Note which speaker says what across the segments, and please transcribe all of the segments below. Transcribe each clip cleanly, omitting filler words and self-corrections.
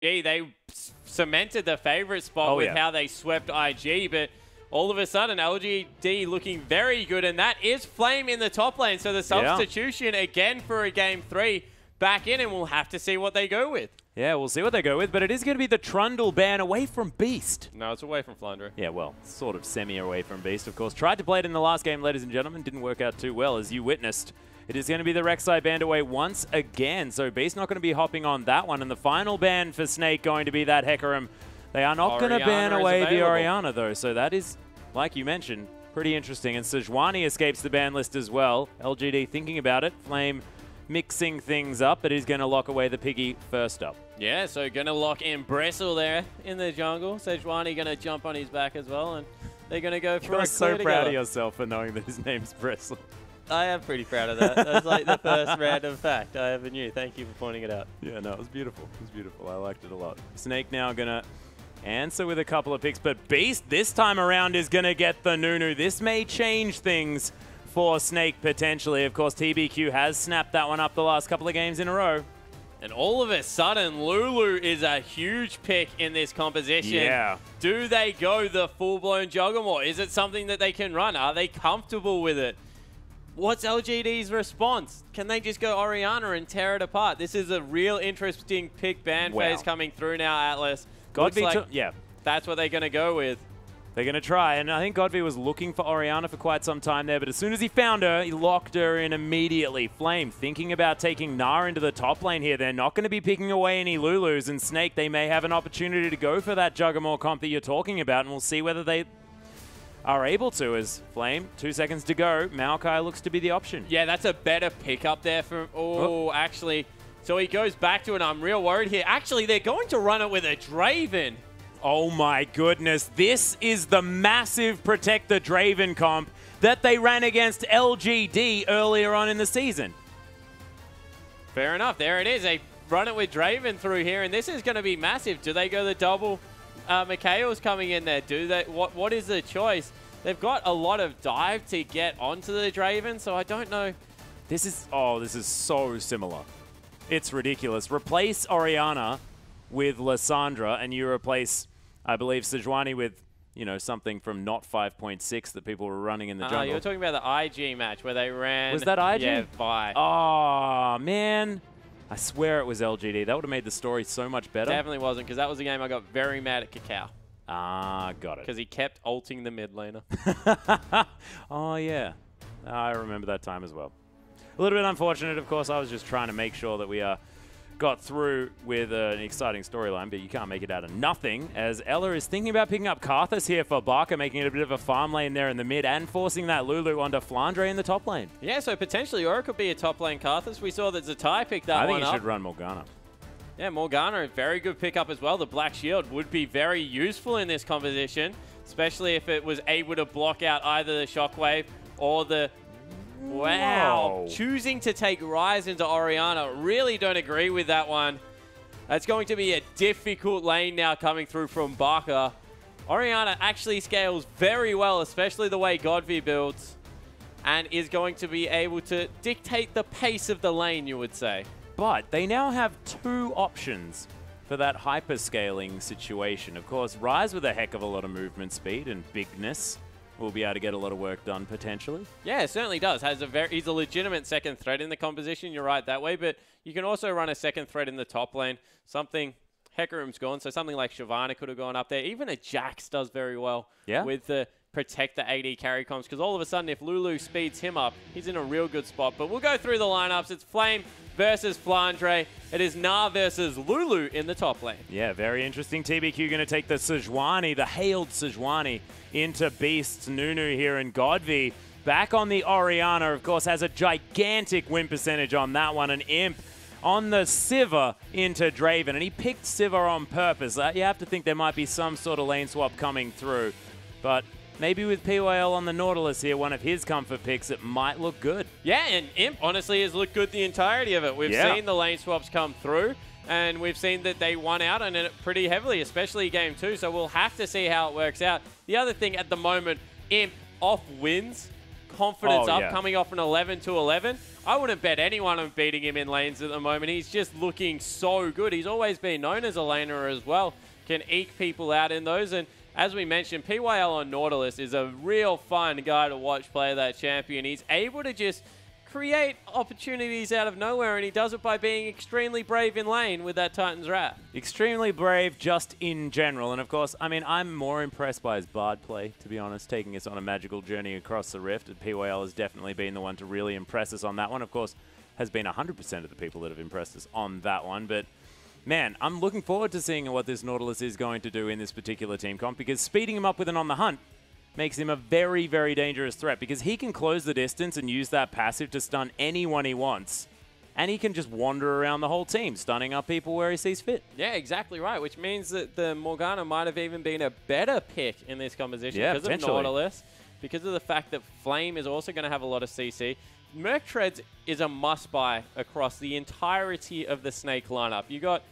Speaker 1: Yeah, they cemented the favorite spot with how they swept IG, but all of a sudden, LGD looking very good, and that is Flame in the top lane. So the substitution again for a game 3 back in, and we'll have to see what they go with.
Speaker 2: Yeah, we'll see what they go with, but it is going to be the Trundle ban away from Beast.
Speaker 1: No, it's away from Flandre.
Speaker 2: Yeah, well, sort of semi-away from Beast, of course. Tried to play it in the last game, ladies and gentlemen. Didn't work out too well, as you witnessed. It is going to be the Rek'Sai banned away once again, so Beast not going to be hopping on that one. And the final ban for Snake going to be that Hecarim. They are not going to ban away the Orianna, though, so that is, like you mentioned, pretty interesting. And Sejuani escapes the ban list as well. LGD thinking about it. Flame mixing things up, but he's going to lock away the Piggy first up.
Speaker 1: Yeah, so going to lock in Brestle there in the jungle. Sejuani going to jump on his back as well, and they're going to go for a clear
Speaker 2: so
Speaker 1: together.
Speaker 2: Proud of yourself for knowing that his name's Brestle.
Speaker 1: I am pretty proud of that. That's like the first random fact I ever knew. Thank you for pointing it out.
Speaker 2: Yeah, no, it was beautiful. It was beautiful. I liked it a lot. Snake now going to answer with a couple of picks, but Beast this time around is going to get the Nunu. This may change things for Snake potentially. Of course, TBQ has snapped that one up the last couple of games in a row.
Speaker 1: And all of a sudden, Lulu is a huge pick in this composition.
Speaker 2: Yeah.
Speaker 1: Do they go the full-blown Juggernaut? Is it something that they can run? Are they comfortable with it? What's LGD's response? Can they just go Orianna and tear it apart? This is a real interesting pick ban phase coming through now, Atlas. Looks like that's what they're going to go with.
Speaker 2: They're going to try, and I think Godby was looking for Orianna for quite some time there, but as soon as he found her, he locked her in immediately. Flame thinking about taking Gnar into the top lane here. They're not going to be picking away any Lulus, and Snake, they may have an opportunity to go for that Juggernaut comp that you're talking about, and we'll see whether they are able to, as Flame, 2 seconds to go. Maokai looks to be the option.
Speaker 1: Yeah, that's a better pickup there for... Oh, actually. So he goes back to it. I'm real worried here. Actually, they're going to run it with a Draven.
Speaker 2: Oh my goodness. This is the massive Protect the Draven comp that they ran against LGD earlier on in the season.
Speaker 1: Fair enough. There it is. They run it with Draven through here, and this is going to be massive. Do they go the double... Mikhail's coming in there. Do they? What is the choice? They've got a lot of dive to get onto the Draven, so I don't know.
Speaker 2: This is so similar. It's ridiculous. Replace Orianna with Lissandra, and you replace, I believe, Sejuani with, you know, something from not 5.6 that people were running in the jungle.
Speaker 1: You're talking about the IG match where they ran.
Speaker 2: Was that IG?
Speaker 1: Yeah, Vi.
Speaker 2: Oh man. I swear it was LGD. That would have made the story so much better.
Speaker 1: Definitely wasn't, because that was the game I got very mad at Cacao.
Speaker 2: Ah, got it.
Speaker 1: Because he kept ulting the mid laner.
Speaker 2: Oh, yeah. I remember that time as well. A little bit unfortunate, of course. I was just trying to make sure that we got through with an exciting storyline, but you can't make it out of nothing, as Ella is thinking about picking up Karthus here for Barker, making it a bit of a farm lane there in the mid, and forcing that Lulu onto Flandre in the top lane.
Speaker 1: Yeah, so potentially Aura could be a top lane Karthus. We saw that Zatai picked that one up.
Speaker 2: I think he should run Morgana.
Speaker 1: Yeah, Morgana, a very good pickup as well. The Black Shield would be very useful in this composition, especially if it was able to block out either the Shockwave or the... Wow. Choosing to take Ryze into Orianna. Really don't agree with that one. That's going to be a difficult lane now coming through from Barker. Orianna actually scales very well, especially the way Godby builds, and is going to be able to dictate the pace of the lane, you would say.
Speaker 2: But they now have two options for that hyperscaling situation. Of course, Ryze with a heck of a lot of movement speed and bigness will be able to get a lot of work done potentially.
Speaker 1: Yeah, it certainly does. He's a legitimate second threat in the composition. You're right that way, but you can also run a second threat in the top lane. Something Hecarim's gone, so something like Shyvana could have gone up there. Even a Jax does very well with the protect the AD carry comps, because all of a sudden if Lulu speeds him up, he's in a real good spot. But we'll go through the lineups. It's Flame versus Flandre. It is Gnar versus Lulu in the top lane.
Speaker 2: Yeah, very interesting. TBQ going to take the Sejuani, the hailed Sejuani, into Beast's Nunu here, and Godby back on the Orianna, of course, has a gigantic win percentage on that one. An Imp on the Sivir into Draven, and he picked Sivir on purpose. You have to think there might be some sort of lane swap coming through, but maybe with PYL on the Nautilus here, one of his comfort picks, it might look good. Yeah,
Speaker 1: and Imp honestly has looked good the entirety of it. We've seen the lane swaps come through, and we've seen that they won out on it pretty heavily, especially game 2, so we'll have to see how it works out. The other thing at the moment, Imp off wins confidence up coming off an 11 to 11. I wouldn't bet anyone on beating him in lanes at the moment. He's just looking so good. He's always been known as a laner as well. Can eke people out in those. And as we mentioned, PYL on Nautilus is a real fun guy to watch play that champion. He's able to just create opportunities out of nowhere, and he does it by being extremely brave in lane with that Titan's Wrath.
Speaker 2: Extremely brave just in general. And of course, I mean, I'm more impressed by his Bard play, to be honest, taking us on a magical journey across the Rift. And PYL has definitely been the one to really impress us on that one. Of course, has been 100% of the people that have impressed us on that one. But man, I'm looking forward to seeing what this Nautilus is going to do in this particular team comp, because speeding him up with an On the Hunt makes him a very, very dangerous threat, because he can close the distance and use that passive to stun anyone he wants. And he can just wander around the whole team, stunning up people where he sees fit.
Speaker 1: Yeah, exactly right, which means that the Morgana might have even been a better pick in this composition because of Nautilus, because of the fact that Flame is also going to have a lot of CC. Merc Treads is a must-buy across the entirety of the Snake lineup. You got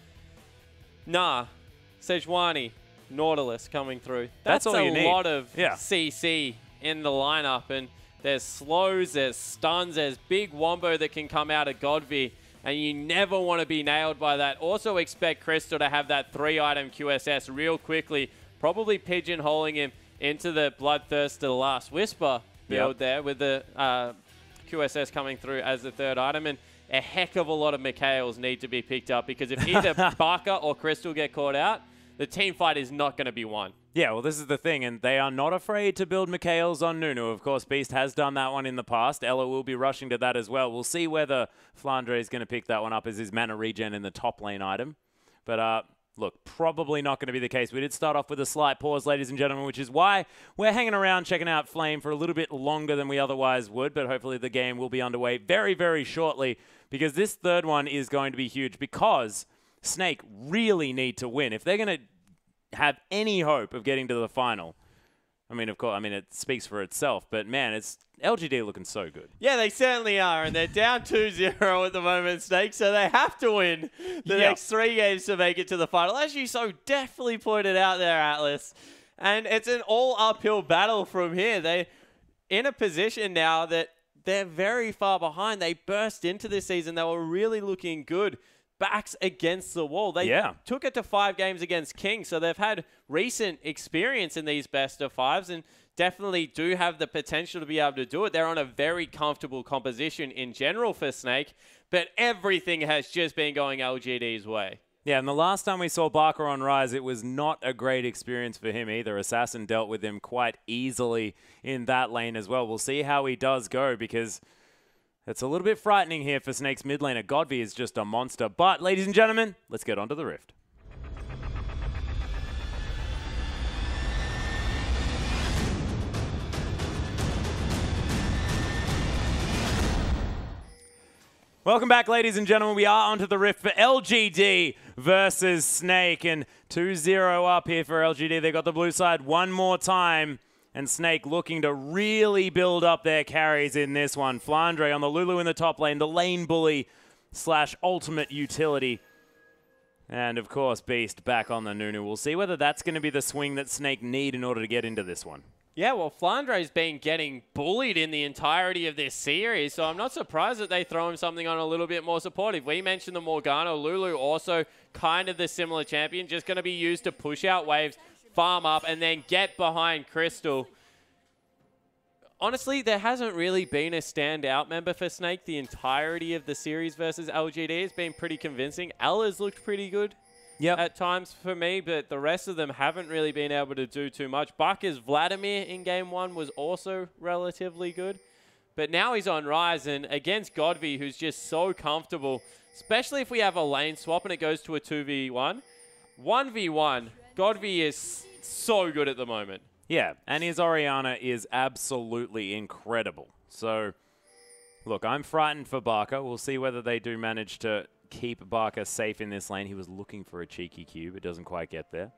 Speaker 1: Sejuani, Nautilus coming through. That's all you need. A lot of CC in the lineup, and there's slows, there's stuns, there's big wombo that can come out of Godvi, and you never want to be nailed by that. Also expect Crystal to have that 3-item QSS real quickly, probably pigeonholing him into the Bloodthirst to the Last Whisper build there with the QSS coming through as the 3rd item, and a heck of a lot of Mikhails need to be picked up, because if either Barker or Crystal get caught out, the team fight is not going to be won.
Speaker 2: Yeah, well, this is the thing, and they are not afraid to build Mikhails on Nunu. Of course, Beast has done that one in the past. Ella will be rushing to that as well. We'll see whether Flandre is going to pick that one up as his mana regen in the top lane item. But, look, probably not going to be the case. We did start off with a slight pause, ladies and gentlemen, which is why we're hanging around checking out Flame for a little bit longer than we otherwise would, but hopefully the game will be underway very, very shortly, because this third one is going to be huge, because Snake really need to win. If they're going to have any hope of getting to the final, I mean, of course, I mean, it speaks for itself, but man, it's LGD looking so good.
Speaker 1: Yeah, they certainly are, and they're down 2-0 at the moment, Snake, so they have to win the next 3 games to make it to the final, as you so definitely pointed out there, Atlas. And it's an all uphill battle from here. They're in a position now that they're very far behind. They burst into this season. They were really looking good. Backs against the wall. They took it to 5 games against King, so they've had recent experience in these best of 5s and definitely do have the potential to be able to do it. They're on a very comfortable composition in general for Snake, but everything has just been going LGD's way.
Speaker 2: Yeah, and the last time we saw Barker on Rise, it was not a great experience for him either. Assassin dealt with him quite easily in that lane as well. We'll see how he does go, because it's a little bit frightening here for Snake's mid laner. Godvi is just a monster. But, ladies and gentlemen, let's get on to the Rift. Welcome back, ladies and gentlemen. We are onto the Rift for LGD versus Snake. And 2-0 up here for LGD. They got the blue side one more time. And Snake looking to really build up their carries in this one. Flandre on the Lulu in the top lane, the lane bully / ultimate utility. And, of course, Beast back on the Nunu. We'll see whether that's going to be the swing that Snake need in order to get into this one.
Speaker 1: Yeah, well, Flandre's been getting bullied in the entirety of this series, so I'm not surprised that they throw him something on a little bit more supportive. We mentioned the Morgana. Lulu also kind of the similar champion, just going to be used to push out waves, farm up, and then get behind Crystal. Honestly, there hasn't really been a standout member for Snake the entirety of the series versus LGD. It's been pretty convincing. Ella's looked pretty good at times for me, but the rest of them haven't really been able to do too much. Barker's Vladimir in Game 1 was also relatively good, but now he's on Rise, and against Godvi, who's just so comfortable, especially if we have a lane swap and it goes to a 2v1. 1v1, Godvi is so good at the moment.
Speaker 2: Yeah, and his Orianna is absolutely incredible. So, look, I'm frightened for Barker. We'll see whether they do manage to keep Barker safe in this lane. He was looking for a cheeky cube. It doesn't quite get there.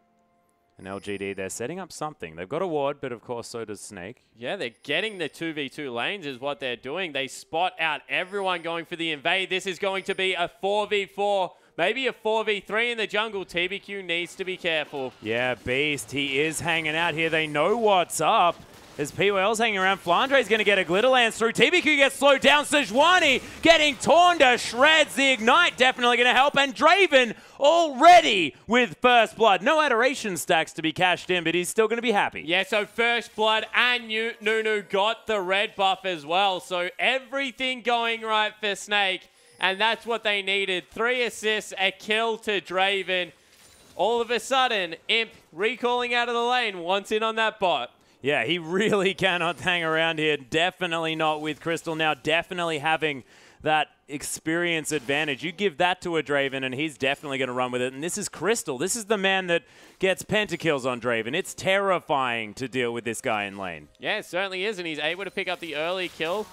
Speaker 2: And LGD, they're setting up something. They've got a ward, but of course so does Snake.
Speaker 1: Yeah, they're getting the 2v2 lanes is what they're doing. They spot out everyone going for the invade. This is going to be a 4v4. Maybe a 4v3 in the jungle. TBQ needs to be careful.
Speaker 2: Yeah, Beast, he is hanging out here. They know what's up. As POL's hanging around, Flandre's going to get a glitter lance through. TBQ gets slowed down. Sejuani getting torn to shreds. The Ignite definitely going to help. And Draven already with first blood. No adoration stacks to be cashed in, but he's still going to be happy.
Speaker 1: Yeah, so first blood and Nunu got the red buff as well. So everything going right for Snake. And that's what they needed. 3 assists, a kill to Draven. All of a sudden, Imp recalling out of the lane, wants in on that bot.
Speaker 2: Yeah, he really cannot hang around here. Definitely not with Crystal now. Definitely having that experience advantage. You give that to a Draven, and he's definitely going to run with it. And this is Crystal. This is the man that gets pentakills on Draven. It's terrifying to deal with this guy in lane.
Speaker 1: Yeah, it certainly is, and he's able to pick up the early kill.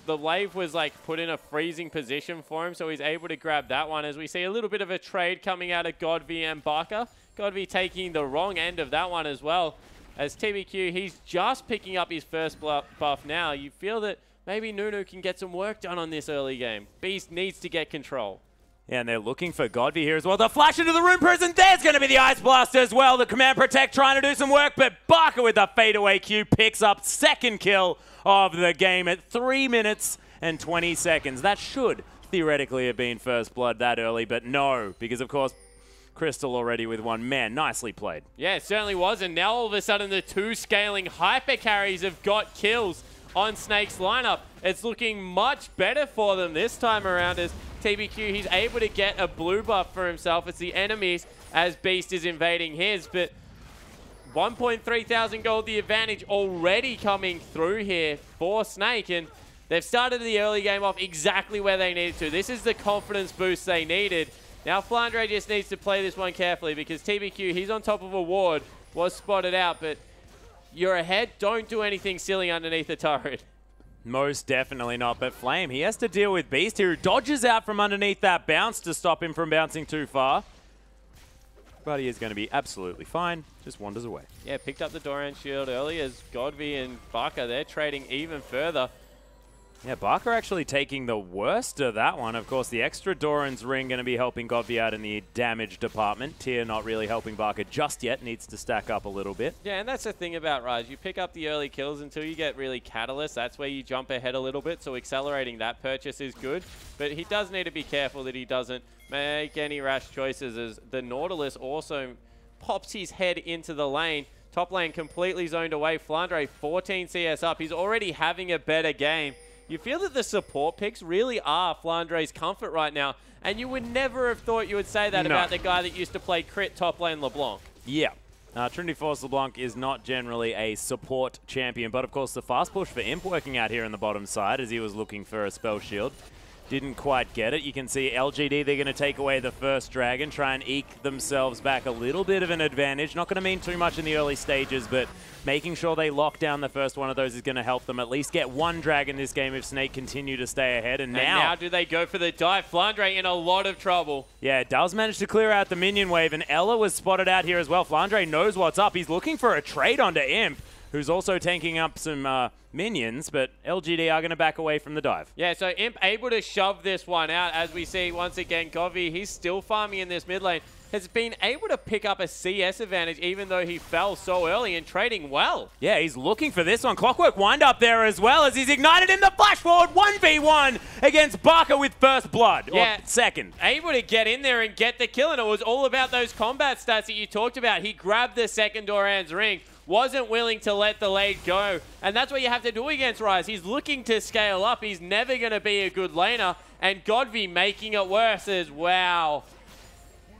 Speaker 1: The wave was like put in a freezing position for him, so he's able to grab that one as we see a little bit of a trade coming out of Godvi and Barker. Godvi taking the wrong end of that one as well. As TBQ, he's just picking up his first buff now. You feel that maybe Nunu can get some work done on this early game. Beast needs to get control.
Speaker 2: Yeah, and they're looking for Godvi here as well. The flash into the Rune Prison. There's going to be the Ice Blast as well. The Command Protect trying to do some work, but Barker with the fadeaway Q picks up second kill of the game at 3 minutes and 20 seconds. That should theoretically have been first blood that early, but no, because of course Crystal already with one. Man, nicely played.
Speaker 1: Yeah, it certainly was. And now all of a sudden the 2 scaling hyper carries have got kills on Snake's lineup. It's looking much better for them this time around as TBQ, he's able to get a blue buff for himself. It's the enemies as Beast is invading his. But 1.3 thousand gold, the advantage already coming through here for Snake. And they've started the early game off exactly where they needed to. This is the confidence boost they needed. Now Flandre just needs to play this one carefully because TBQ, he's on top of a ward, was spotted out, but you're ahead. Don't do anything silly underneath the turret.
Speaker 2: Most definitely not, but Flame, he has to deal with Beast here, who dodges out from underneath that bounce to stop him from bouncing too far. But he is going to be absolutely fine, just wanders away.
Speaker 1: Yeah, picked up the Doran shield early as Godvi and Barker, they're trading even further.
Speaker 2: Yeah, Barker actually taking the worst of that one. Of course, the extra Doran's ring going to be helping Godvi out in the damage department. Tyr not really helping Barker just yet. Needs to stack up a little bit.
Speaker 1: Yeah, and that's the thing about Raj. You pick up the early kills until you get really Catalyst. That's where you jump ahead a little bit, so accelerating that purchase is good. But he does need to be careful that he doesn't make any rash choices as the Nautilus also pops his head into the lane. Top lane completely zoned away. Flandre 14 CS up. He's already having a better game. You feel that the support picks really are Flandre's comfort right now, and you would never have thought you would say that about the guy that used to play crit top lane LeBlanc.
Speaker 2: Yeah. Trinity Force LeBlanc is not generally a support champion, but of course the fast push for Imp working out here in the bottom side as he was looking for a spell shield. Didn't quite get it. You can see LGD, they're going to take away the first dragon, try and eke themselves back a little bit of an advantage. Not going to mean too much in the early stages, but making sure they lock down the first one of those is going to help them at least get one dragon this game if Snake continue to stay ahead. And now
Speaker 1: do they go for the dive? Flandre in a lot of trouble.
Speaker 2: Yeah, does manage to clear out the minion wave, and Ella was spotted out here as well. Flandre knows what's up. He's looking for a trade onto Imp, who's also tanking up some minions, but LGD are going to back away from the dive.
Speaker 1: Yeah, so Imp able to shove this one out. As we see, once again, Govi, he's still farming in this mid lane, has been able to pick up a CS advantage even though he fell so early and trading well.
Speaker 2: Yeah, he's looking for this one. Clockwork wind up there as well as he's ignited in the flash forward 1v1 against Barker with first blood, or second.
Speaker 1: Able to get in there and get the kill, and it was all about those combat stats that you talked about. He grabbed the second Doran's ring, wasn't willing to let the lead go. And that's what you have to do against Ryze. He's looking to scale up. He's never going to be a good laner. And Godvi making it worse as, wow.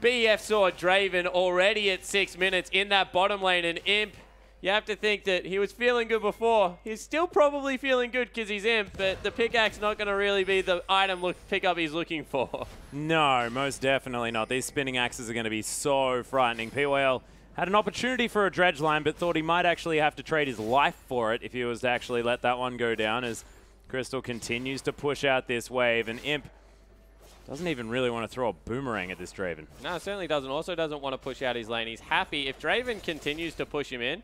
Speaker 1: BF saw Draven already at 6 minutes in that bottom lane. And Imp, you have to think that he was feeling good before. He's still probably feeling good because he's Imp, but the pickaxe not going to really be the item pickup he's looking for.
Speaker 2: No, most definitely not. These spinning axes are going to be so frightening. PYL had an opportunity for a dredge line, but thought he might actually have to trade his life for it if he was to actually let that one go down as Crystal continues to push out this wave, and Imp doesn't even really want to throw a boomerang at this Draven.
Speaker 1: No, it certainly doesn't. Also doesn't want to push out his lane. He's happy. If Draven continues to push him in,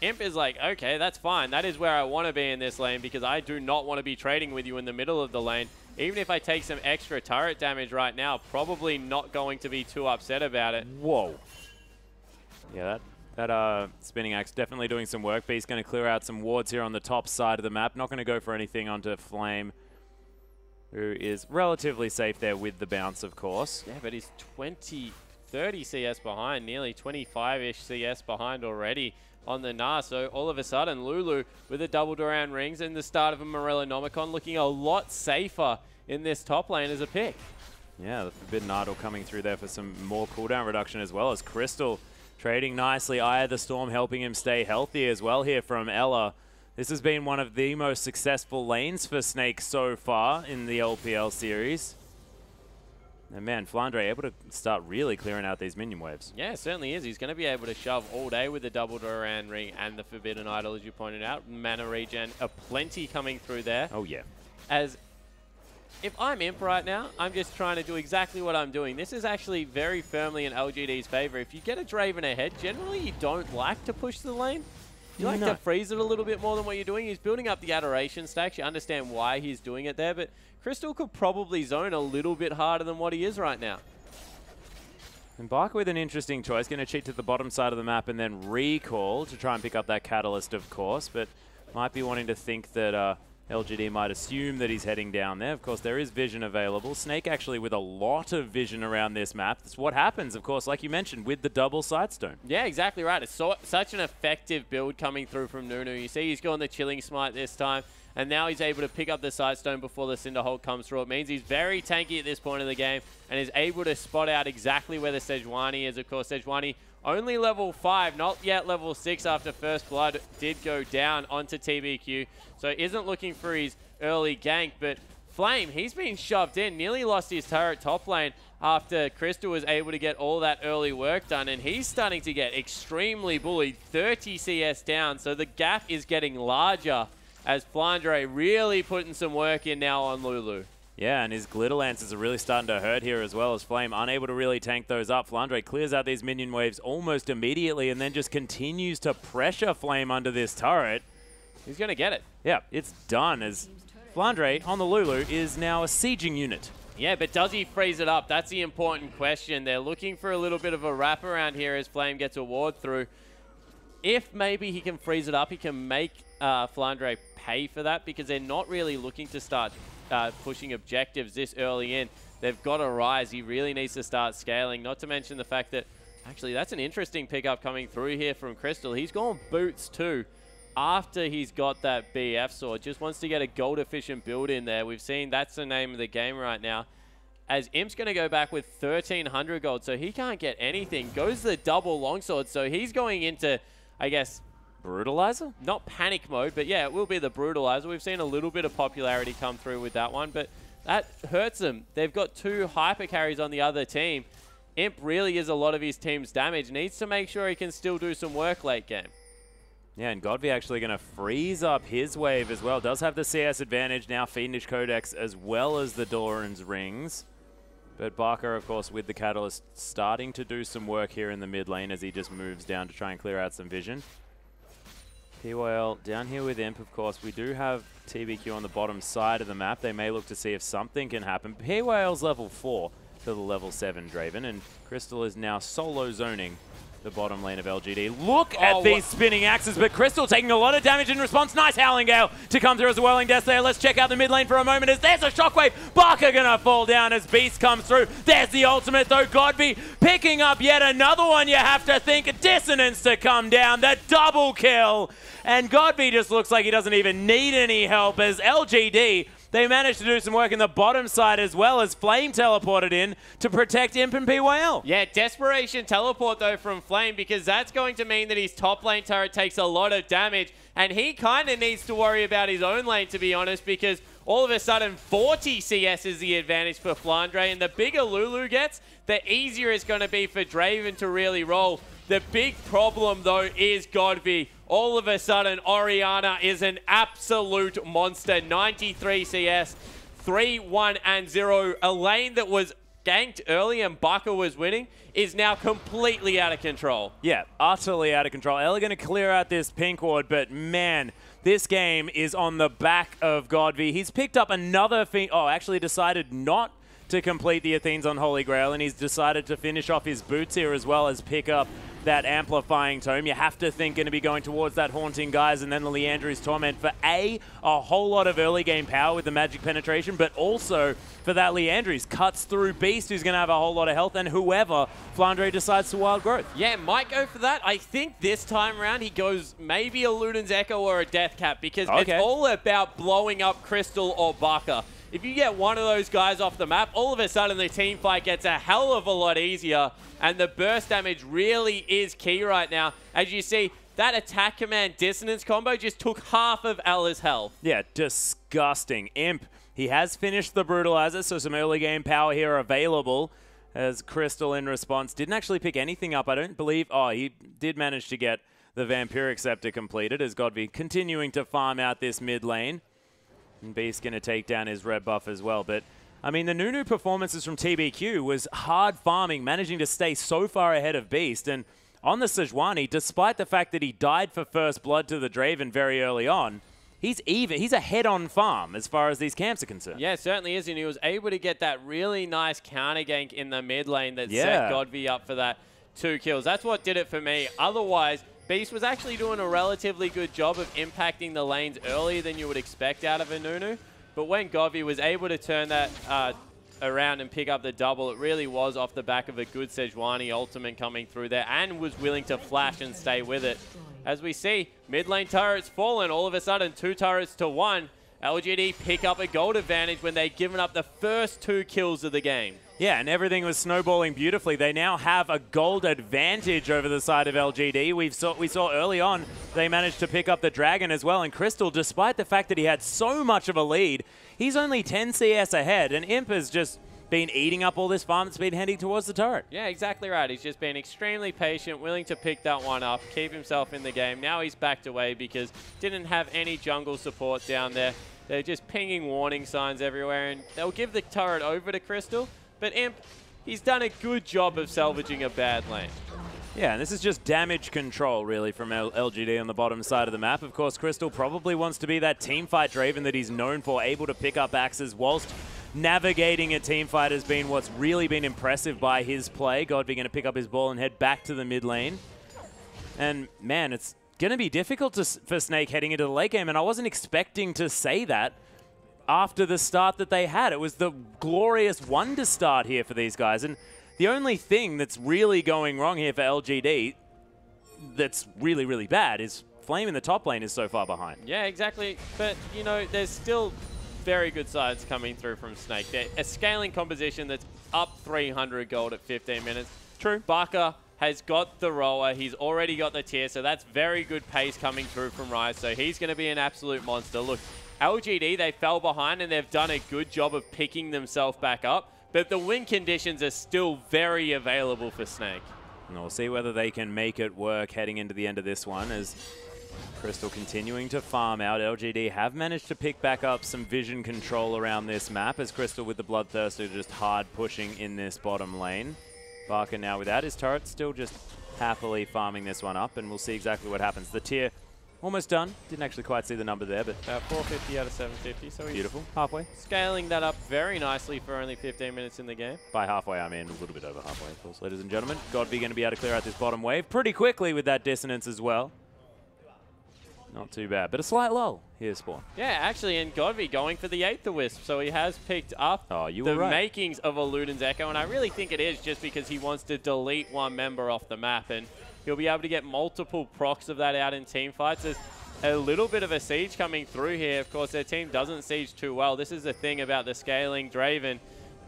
Speaker 1: Imp is like, okay, that's fine. That is where I want to be in this lane because I do not want to be trading with you in the middle of the lane. Even if I take some extra turret damage right now, probably not going to be too upset about it.
Speaker 2: Whoa. Yeah, that That spinning axe definitely doing some work, but he's going to clear out some wards here on the top side of the map. Not going to go for anything onto Flame, who is relatively safe there with the bounce, of course.
Speaker 1: Yeah, but he's 30 CS behind, nearly 25-ish CS behind already on the NAR. So all of a sudden, Lulu with the double Duran rings and the start of a Morellonomicon looking a lot safer in this top lane as a pick.
Speaker 2: Yeah, the Forbidden Idol coming through there for some more cooldown reduction as well as Crystal trading nicely. Eye of the Storm helping him stay healthy as well here from Ella. This has been one of the most successful lanes for Snake so far in the LPL series. And man, Flandre able to start really clearing out these minion waves.
Speaker 1: Yeah, it certainly is. He's going to be able to shove all day with the double Duran ring and the Forbidden Idol, as you pointed out. Mana regen, plenty coming through there.
Speaker 2: Oh yeah.
Speaker 1: As if I'm Imp right now, I'm just trying to do exactly what I'm doing. This is actually very firmly in LGD's favor. If you get a Draven ahead, generally you don't like to push the lane. You like to freeze it a little bit more than what you're doing. He's building up the Adoration stacks. You understand why he's doing it there, but Crystal could probably zone a little bit harder than what he is right now.
Speaker 2: And Barker with an interesting choice. Going to cheat to the bottom side of the map and then recall to try and pick up that Catalyst, of course, but might be wanting to think that LGD might assume that he's heading down there. Of course, there is vision available. Snake actually with a lot of vision around this map. That's what happens, of course, like you mentioned, with the double Sightstone. Yeah,
Speaker 1: exactly right. It's such an effective build coming through from Nunu. You see he's going the Chilling Smite this time, and now he's able to pick up the Sightstone before the Cinderholt comes through. It means he's very tanky at this point in the game and is able to spot out exactly where the Sejuani is. Of course, Sejuani only level 5, not yet level 6 after First Blood did go down onto TBQ. So isn't looking for his early gank, but Flame, he's been shoved in, nearly lost his turret top lane after Crystal was able to get all that early work done, and he's starting to get extremely bullied, 30 CS down, so the gap is getting larger as Flandre really putting some work in now on Lulu.
Speaker 2: Yeah, and his Glitter Lances are really starting to hurt here as well as Flame unable to really tank those up. Flandre clears out these minion waves almost immediately and then just continues to pressure Flame under this turret.
Speaker 1: He's going to get it.
Speaker 2: Yeah, it's done as Flandre on the Lulu is now a sieging unit.
Speaker 1: Yeah, but does he freeze it up? That's the important question. They're looking for a little bit of a wraparound here as Flame gets a ward through. If maybe he can freeze it up, he can make Flandre pay for that because they're not really looking to start pushing objectives this early in. They've got to rise. He really needs to start scaling, not to mention the fact that actually that's an interesting pickup coming through here from Crystal. He's gone boots too after he's got that BF sword. Just wants to get a gold efficient build in there. We've seen that's the name of the game right now. As Imp's going to go back with 1,300 gold, so he can't get anything. Goes the double longsword, so he's going into, I guess,
Speaker 2: Brutalizer?
Speaker 1: Not panic mode, but yeah, it will be the Brutalizer. We've seen a little bit of popularity come through with that one, but that hurts them. They've got 2 hyper carries on the other team. Imp really is a lot of his team's damage. Needs to make sure he can still do some work late game.
Speaker 2: Yeah, and Godby actually going to freeze up his wave as well. Does have the CS advantage now, Fiendish Codex as well as the Doran's Rings. But Barker, of course, with the Catalyst, starting to do some work here in the mid lane as he just moves down to try and clear out some vision. PYL down here with Imp, of course. We do have TBQ on the bottom side of the map. They may look to see if something can happen. PYL's level 4 to the level 7 Draven, and Crystal is now solo zoning the bottom lane of LGD. Look at these spinning axes, but Crystal taking a lot of damage in response. Nice Howling Gale to come through as a Whirling Death there. Let's check out the mid lane for a moment as there's a Shockwave. Barker gonna fall down as Beast comes through. There's the ultimate though. Godby picking up yet another one. You have to think Dissonance to come down. The double kill. And Godby just looks like he doesn't even need any help as LGD, they managed to do some work in the bottom side as well as Flame teleported in to protect Imp and PYL.
Speaker 1: Yeah, desperation teleport though from Flame because that's going to mean that his top lane turret takes a lot of damage and he kind of needs to worry about his own lane, to be honest, because all of a sudden 40 CS is the advantage for Flandre, and the bigger Lulu gets, the easier it's going to be for Draven to really roll. The big problem though is Godby. All of a sudden, Orianna is an absolute monster. 93 CS, 3-1-0. A lane that was ganked early and Barker was winning is now completely out of control.
Speaker 2: Yeah, utterly out of control. Ella going to clear out this pink ward, but man, this game is on the back of Godby. He's picked up another actually decided not to complete the Athene's Unholy Grail, and he's decided to finish off his boots here as well as pick up that amplifying tome. You have to think going to be going towards that Haunting Guise and then the Leandry's Torment for a whole lot of early game power with the magic penetration, but also for that Leandry's cuts through Beast, who's going to have a whole lot of health, and whoever Flandre decides to Wild Growth.
Speaker 1: Yeah, might go for that. I think this time around he goes maybe a Luden's Echo or a Death Cap, because it's all about blowing up Crystal or Baka. If you get one of those guys off the map, all of a sudden the team fight gets a hell of a lot easier, and the burst damage really is key right now. As you see, that attack command dissonance combo just took half of Ella's health.
Speaker 2: Yeah, disgusting. Imp, he has finished the Brutalizer, so some early game power here available, as Crystal in response didn't actually pick anything up, I don't believe. Oh, he did manage to get the Vampiric Scepter completed, as Godby continuing to farm out this mid lane. And Beast going to take down his red buff as well. But, I mean, the Nunu performances from TBQ was hard farming, managing to stay so far ahead of Beast. And on the Sejuani, despite the fact that he died for first blood to the Draven very early on, he's a head-on farm as far as these camps are concerned.
Speaker 1: Yeah, it certainly is. And he was able to get that really nice counter gank in the mid lane that set Godby up for that 2 kills. That's what did it for me. Otherwise, Beast was actually doing a relatively good job of impacting the lanes earlier than you would expect out of a Nunu. But when Godby was able to turn that around and pick up the double, it really was off the back of a good Sejuani ultimate coming through there, and was willing to flash and stay with it. As we see, mid lane turrets fallen, all of a sudden 2 turrets to 1. LGD pick up a gold advantage when they'd given up the first 2 kills of the game.
Speaker 2: Yeah, and everything was snowballing beautifully. They now have a gold advantage over the side of LGD. We saw early on they managed to pick up the Dragon as well. And Crystal, despite the fact that he had so much of a lead, he's only 10 CS ahead. And Imp has just been eating up all this farm that's been heading towards the turret.
Speaker 1: Yeah, exactly right. He's just been extremely patient, willing to pick that one up, keep himself in the game. Now he's backed away because didn't have any jungle support down there. They're just pinging warning signs everywhere, and they'll give the turret over to Crystal. But Imp, he's done a good job of salvaging a bad lane.
Speaker 2: Yeah, and this is just damage control, really, from LGD on the bottom side of the map. Of course, Crystal probably wants to be that teamfight Draven that he's known for, able to pick up axes whilst navigating a teamfight has been what's really been impressive by his play. Godby going to pick up his ball and head back to the mid lane. And, man, it's going to be difficult for Snake heading into the late game, and I wasn't expecting to say that after the start that they had. It was the glorious wonder start here for these guys, and the only thing that's really going wrong here for LGD that's really, really bad is Flame in the top lane is so far behind.
Speaker 1: Yeah, exactly, but, you know, there's still very good sides coming through from Snake. They're a scaling composition that's up 300 gold at 15 minutes.
Speaker 2: True.
Speaker 1: Baka has got the roller. He's already got the tier, so that's very good pace coming through from Rise. So he's going to be an absolute monster. Look, LGD, they fell behind, and they've done a good job of picking themselves back up, but the win conditions are still very available for Snake.
Speaker 2: And we'll see whether they can make it work heading into the end of this one, as Crystal continuing to farm out. LGD have managed to pick back up some vision control around this map, as Crystal with the Bloodthirster just hard pushing in this bottom lane. Barker now without his turret, still just happily farming this one up, and we'll see exactly what happens. The tier almost done. Didn't actually quite see the number there, but
Speaker 1: 450 out of 750, so he's
Speaker 2: beautiful. Halfway.
Speaker 1: Scaling that up very nicely for only 15 minutes in the game.
Speaker 2: By halfway, I mean a little bit over halfway, of course, ladies and gentlemen. Godby going to be able to clear out this bottom wave pretty quickly with that dissonance as well. Not too bad, but a slight lull here, Spawn.
Speaker 1: Yeah, actually, and Godby going for the Aether-Wisp, so he has picked up
Speaker 2: the
Speaker 1: makings of a Luden's Echo, and I really think it is just because he wants to delete one member off the map, and he'll be able to get multiple procs of that out in team fights. There's a little bit of a siege coming through here. Of course, their team doesn't siege too well. This is the thing about the scaling Draven.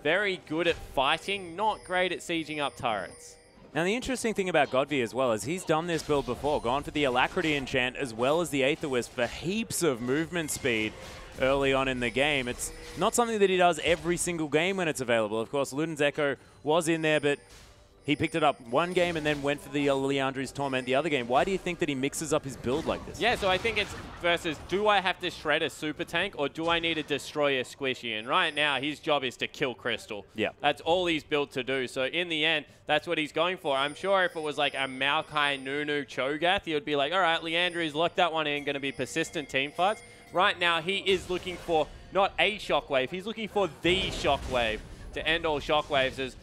Speaker 1: Very good at fighting, not great at sieging up turrets.
Speaker 2: Now, the interesting thing about Godby as well is he's done this build before, gone for the Alacrity enchant as well as the Aether-Wisp for heaps of movement speed early on in the game. It's not something that he does every single game when it's available. Of course, Luden's Echo was in there, but he picked it up one game and then went for the Leandry's Torment the other game. Why do you think that he mixes up his build like this?
Speaker 1: Yeah, so I think it's versus, do I have to shred a super tank or do I need to destroy a squishy? And right now, his job is to kill Crystal.
Speaker 2: Yeah.
Speaker 1: That's all he's built to do. So in the end, that's what he's going for. I'm sure if it was like a Maokai Nunu Cho'Gath, he would be like, all right, Leandry's locked that one in, going to be persistent team fights. Right now, he is looking for not a shockwave, he's looking for the shockwave to end all shockwaves. As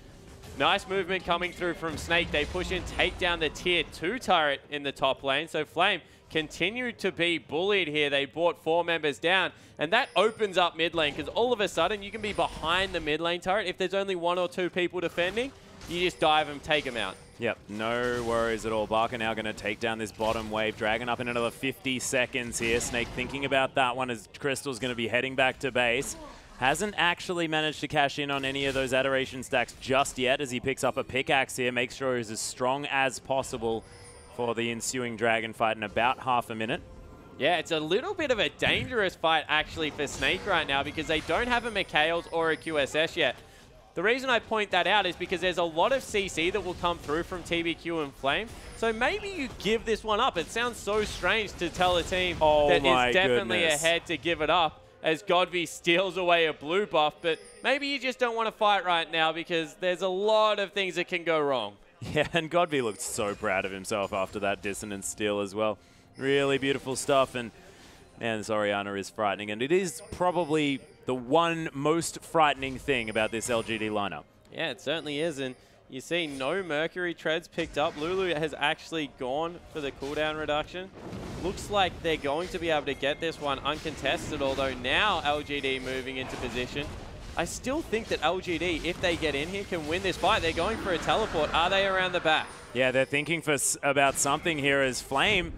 Speaker 1: Nice movement coming through from Snake. They push in, take down the tier 2 turret in the top lane. So Flame continued to be bullied here. They brought 4 members down, and that opens up mid lane because all of a sudden you can be behind the mid lane turret. If there's only 1 or 2 people defending, you just dive them, take them out.
Speaker 2: Yep, no worries at all. Barker now going to take down this bottom wave. Dragon up in another 50 seconds here. Snake thinking about that one as Crystal's going to be heading back to base. Hasn't actually managed to cash in on any of those adoration stacks just yet as he picks up a pickaxe here. Makes sure he's as strong as possible for the ensuing Dragon fight in about half a minute.
Speaker 1: Yeah, it's a little bit of a dangerous fight actually for Snake right now because they don't have a Mikhails or a QSS yet. The reason I point that out is because there's a lot of CC that will come through from TBQ and Flame. So maybe you give this one up. It sounds so strange to tell a team that is definitely ahead to give it up as Godby steals away a blue buff. But maybe you just don't want to fight right now because there's a lot of things that can go wrong.
Speaker 2: Yeah, and Godby looked so proud of himself after that dissonance steal as well. Really beautiful stuff. And man, this Orianna is frightening. And it is probably the one most frightening thing about this LGD lineup.
Speaker 1: Yeah, it certainly is. And you see no Mercury treads picked up. Lulu has actually gone for the cooldown reduction. Looks like they're going to be able to get this one uncontested, although now LGD moving into position. I still think that LGD, if they get in here, can win this fight. They're going for a teleport. Are they around the back?
Speaker 2: Yeah, they're thinking about something here as Flame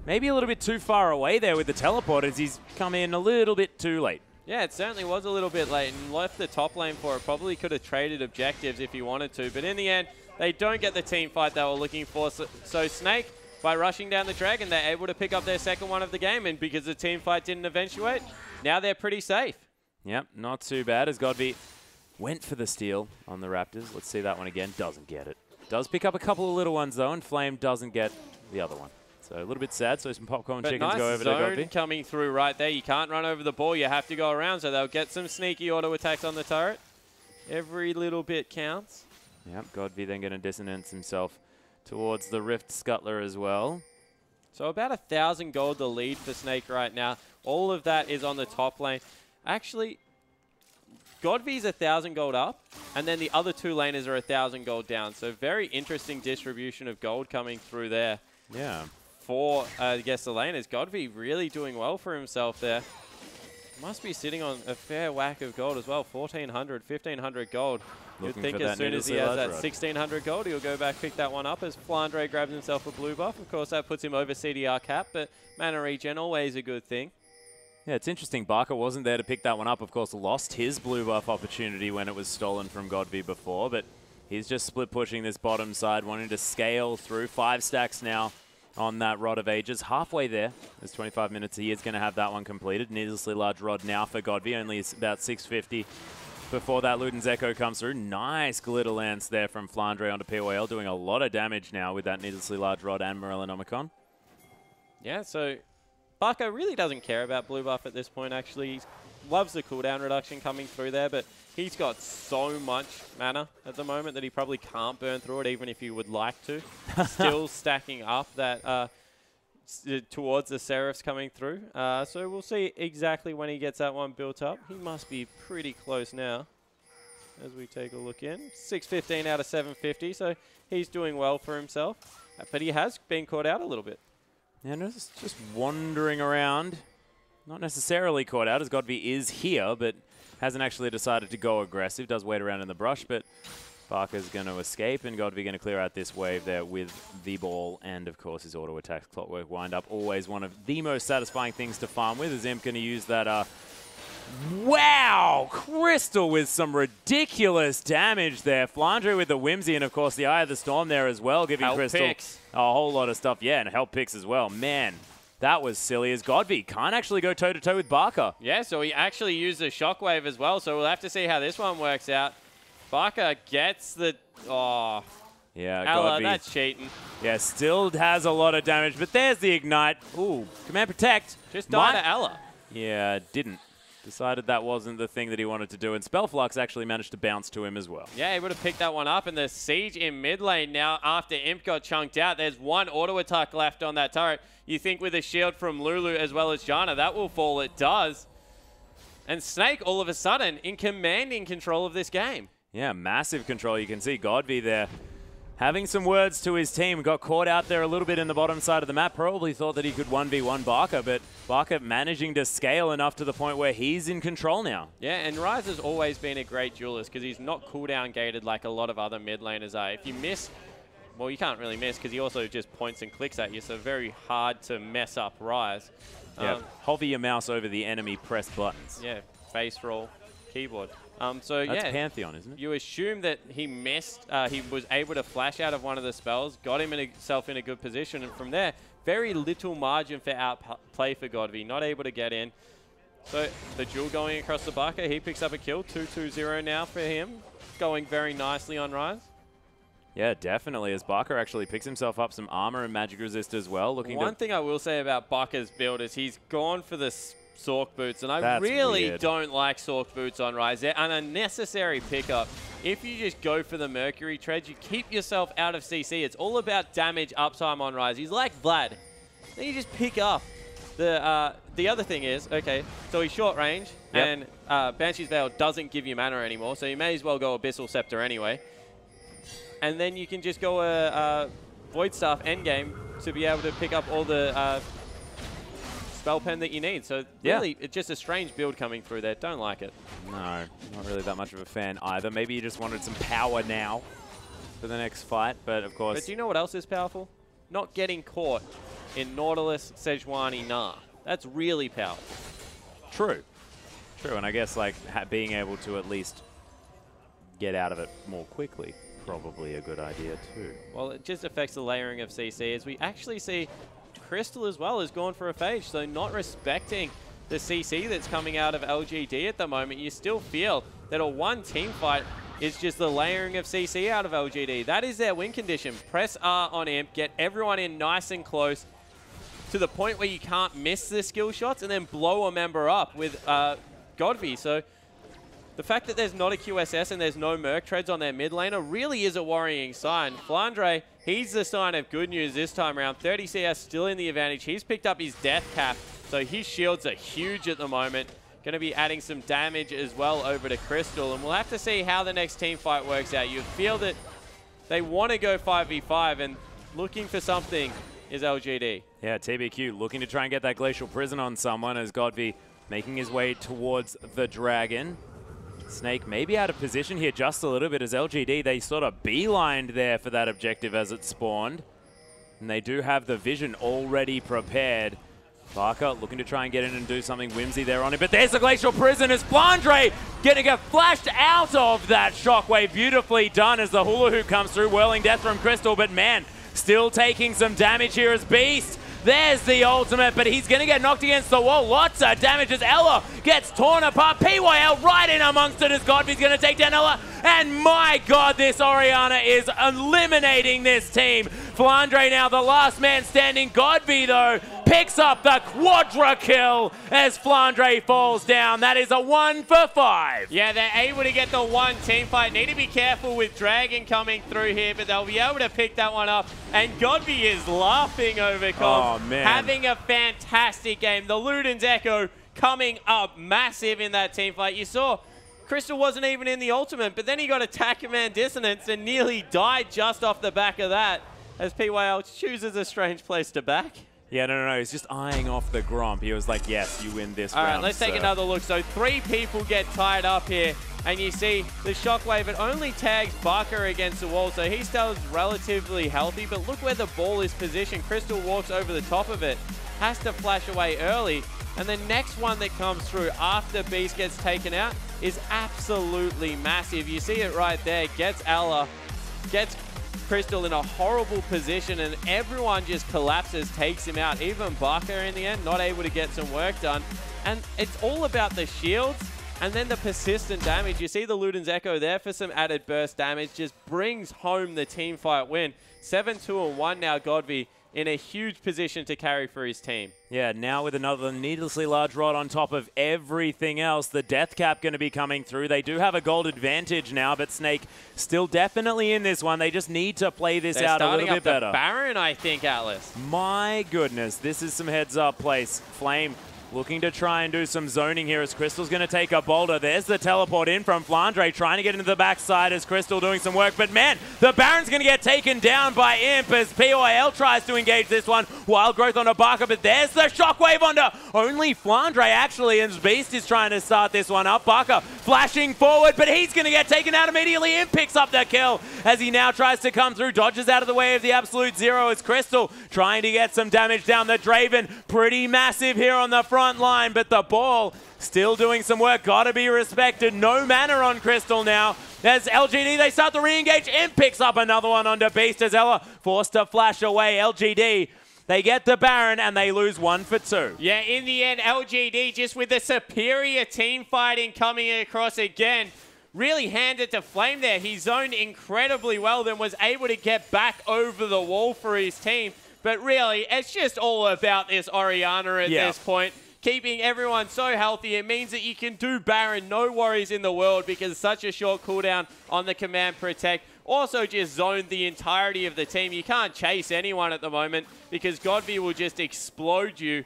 Speaker 2: maybe a little bit too far away there with the teleport as he's come in a little bit too late.
Speaker 1: Yeah, it certainly was a little bit late and left the top lane for it. Probably could have traded objectives if he wanted to. But in the end, they don't get the team fight they were looking for. So Snake, by rushing down the Dragon, they're able to pick up their second one of the game. And because the team fight didn't eventuate, now they're pretty safe.
Speaker 2: Yep, not too bad as Godby went for the steal on the Raptors. Let's see that one again. Doesn't get it. Does pick up a couple of little ones, though, and Flame doesn't get the other one. So a little bit sad, so some popcorn chickens
Speaker 1: nice
Speaker 2: go over to Godby.
Speaker 1: Zone coming through right there. You can't run over the ball. You have to go around, so they'll get some sneaky auto attacks on the turret. Every little bit counts.
Speaker 2: Yep, Godby then going to dissonance himself towards the Rift Scuttler as well.
Speaker 1: So about 1,000 gold the lead for Snake right now. All of that is on the top lane. Actually, Godby's 1,000 gold up, and then the other 2 laners are 1,000 gold down. So very interesting distribution of gold coming through there.
Speaker 2: Yeah.
Speaker 1: For, I guess, the laners. Godby really doing well for himself there. Must be sitting on a fair whack of gold as well. 1,400, 1,500 gold. You'd think as soon as he has that 1,600 gold, he'll go back, pick that one up as Flandre grabs himself a blue buff. Of course, that puts him over CDR cap, but mana regen, always a good thing.
Speaker 2: Yeah, it's interesting. Barker wasn't there to pick that one up. Of course, lost his blue buff opportunity when it was stolen from Godby before, but he's just split pushing this bottom side, wanting to scale through. 5 stacks now on that Rod of Ages. Halfway there. There's 25 minutes. He is going to have that one completed. Needlessly large rod now for Godby. Only about 650 before that Luden's Echo comes through. Nice glitter lance there from Flandre onto PYL, doing a lot of damage now with that needlessly large rod and Morellonomicon.
Speaker 1: Yeah, so Barker really doesn't care about blue buff at this point, actually. He loves the cooldown reduction coming through there, but he's got so much mana at the moment that he probably can't burn through it, even if he would like to. Still stacking up that towards the Seraphs coming through. So we'll see exactly when he gets that one built up. He must be pretty close now as we take a look in. 615 out of 750, so he's doing well for himself. But he has been caught out a little bit.
Speaker 2: Yeah, no, just wandering around. Not necessarily caught out as Godby is here, but hasn't actually decided to go aggressive. Does wait around in the brush, but Barker's going to escape, and Godby going to clear out this wave there with the ball, and of course his auto attacks, Clockwork Wind Up, always one of the most satisfying things to farm with. As Imp going to use that. Wow! Crystal with some ridiculous damage there. Flandre with the Whimsy, and of course the Eye of the Storm there as well, giving
Speaker 1: help
Speaker 2: Crystal
Speaker 1: picks.
Speaker 2: A whole lot of stuff. Yeah, and help picks as well. Man. That was silly as Godby can't actually go toe-to-toe with Barker.
Speaker 1: Yeah, so he actually used a shockwave as well, so we'll have to see how this one works out. Barker gets the... Oh.
Speaker 2: Yeah,
Speaker 1: Ella,
Speaker 2: Godby.
Speaker 1: that's cheating.
Speaker 2: Yeah, still has a lot of damage, but there's the Ignite. Ooh, Command Protect.
Speaker 1: Just died to Ella.
Speaker 2: Yeah, didn't. Decided that wasn't the thing that he wanted to do, and Spellflux actually managed to bounce to him as well.
Speaker 1: Yeah, he would have picked that one up, and the siege in mid lane now after Imp got chunked out. There's one auto attack left on that turret. You think with a shield from Lulu as well as Janna, that will fall. It does. And Snake, all of a sudden, in commanding control of this game.
Speaker 2: Yeah, massive control. You can see Godby there having some words to his team. Got caught out there a little bit in the bottom side of the map. Probably thought that he could 1v1 Barker, but Barker managing to scale enough to the point where he's in control now. Yeah,
Speaker 1: and Ryze has always been a great duelist because he's not cooldown gated like a lot of other mid laners are. If you miss, well, you can't really miss because he also just points and clicks at you, so very hard to mess up Ryze.
Speaker 2: Yeah, hover your mouse over the enemy press buttons.
Speaker 1: Yeah, face roll, keyboard.
Speaker 2: So that's Pantheon, isn't it?
Speaker 1: You assume that he missed, he was able to flash out of one of the spells, got himself in a good position, and from there, very little margin for outplay for Godby, not able to get in. So the duel going across the Barker, he picks up a kill, 2-2-0 now for him, going very nicely on Ryze.
Speaker 2: Yeah, definitely, as Barker actually picks himself up some armor and magic resist as well.
Speaker 1: One thing I will say about Barker's build is he's gone for the Sork boots, and I really don't like Sork boots on Ryze. They're an unnecessary pickup. If you just go for the Mercury treads, you keep yourself out of CC. It's all about damage uptime on Ryze. He's like Vlad. Then you just pick up. The other thing is, okay, so he's short range, and Banshee's Veil doesn't give you mana anymore, so you may as well go Abyssal Scepter anyway. And then you can just go Void Staff endgame to be able to pick up all the spell pen that you need. So really, it's just a strange build coming through there. Don't like it.
Speaker 2: No, not really that much of a fan either. Maybe you just wanted some power now for the next fight, but of course.
Speaker 1: But do you know what else is powerful? Not getting caught in Nautilus, Sejuani, Nah. That's really powerful.
Speaker 2: True. True, and I guess like being able to at least get out of it more quickly. Probably a good idea too.
Speaker 1: Well, it just affects the layering of CC, as we actually see Crystal as well has gone for a phage, so not respecting the CC that's coming out of LGD at the moment. You still feel that a one team fight is just the layering of CC out of LGD. That is their win condition. Press R on Imp, get everyone in nice and close to the point where you can't miss the skill shots, and then blow a member up with Godby. So the fact that there's not a QSS and there's no Merc treads on their mid laner really is a worrying sign. Flandre, he's the sign of good news this time around. 30 CS still in the advantage. He's picked up his death cap, so his shields are huge at the moment. Going to be adding some damage as well over to Crystal, and we'll have to see how the next team fight works out. You feel that they want to go 5v5, and looking for something is LGD.
Speaker 2: Yeah, TBQ looking to try and get that Glacial Prison on someone, as Godby making his way towards the Dragon. Snake maybe out of position here just a little bit, as LGD, they sort of beelined there for that objective as it spawned. And they do have the vision already prepared. Barker looking to try and get in and do something whimsy there on it, but there's the Glacial Prison as Flandre getting get flashed out of that shockwave. Beautifully done as the hula hoop comes through, whirling death from Crystal, but man, still taking some damage here as Beast. There's the ultimate, but he's going to get knocked against the wall. Lots of damage as Ella gets torn apart. PYL right in amongst it as Godby's going to take down Ella. And my God, this Orianna is eliminating this team. Flandre now the last man standing. Godby, though, picks up the quadra kill as Flandre falls down. That is a 1 for 5.
Speaker 1: Yeah, they're able to get the one team fight. Need to be careful with Dragon coming through here, but they'll be able to pick that one up. And Godby is laughing over Cobb.
Speaker 2: Oh, man.
Speaker 1: Having a fantastic game. The Luden's Echo coming up massive in that team fight. You saw Crystal wasn't even in the ultimate, but then he got Attack Command Dissonance and nearly died just off the back of that, as PYL chooses a strange place to back.
Speaker 2: Yeah, no. He's just eyeing off the Gromp. He was like, yes, you win this round.
Speaker 1: All right, let's take another look. So 3 people get tied up here, and you see the Shockwave. It only tags Barker against the wall, so he still is relatively healthy, but look where the ball is positioned. Crystal walks over the top of it, has to flash away early, and the next one that comes through after Beast gets taken out is absolutely massive. You see it right there. Gets Ella, gets Crystal in a horrible position, and everyone just collapses, takes him out. Even Barker in the end, not able to get some work done. And it's all about the shields and then the persistent damage. You see the Luden's Echo there for some added burst damage. Just brings home the team fight win. 7-2-1 now, Godby in a huge position to carry for his team.
Speaker 2: Yeah, now with another needlessly large rod on top of everything else. The death cap going to be coming through. They do have a gold advantage now, but Snake still definitely in this one. They just need to play this out a little bit better.
Speaker 1: Baron, I think, Atlas.
Speaker 2: My goodness, this is some heads-up place. Flame looking to try and do some zoning here as Crystal's going to take a boulder. There's the teleport in from Flandre, trying to get into the backside as Crystal doing some work. But man, the Baron's going to get taken down by Imp as POIL tries to engage this one. Wild growth onto Barker, but there's the shockwave onto only Flandre actually, and Beast is trying to start this one up. Barker flashing forward, but he's going to get taken out immediately. Imp picks up the kill as he now tries to come through, dodges out of the way of the Absolute Zero as Crystal trying to get some damage down the Draven. Pretty massive here on the front line, but the ball still doing some work. Gotta be respected. No mana on Crystal now. As LGD, they start to re-engage. Imp picks up another one onto Beast as Ella forced to flash away. LGD, they get the Baron and they lose 1 for 2.
Speaker 1: Yeah, in the end, LGD just with the superior team fighting coming across again. Really handed to Flame there. He zoned incredibly well, then was able to get back over the wall for his team. But really, it's just all about this Orianna at this point. Keeping everyone so healthy, it means that you can do Baron, no worries in the world, because such a short cooldown on the Command Protect. Also just zoned the entirety of the team. You can't chase anyone at the moment because Godby will just explode you.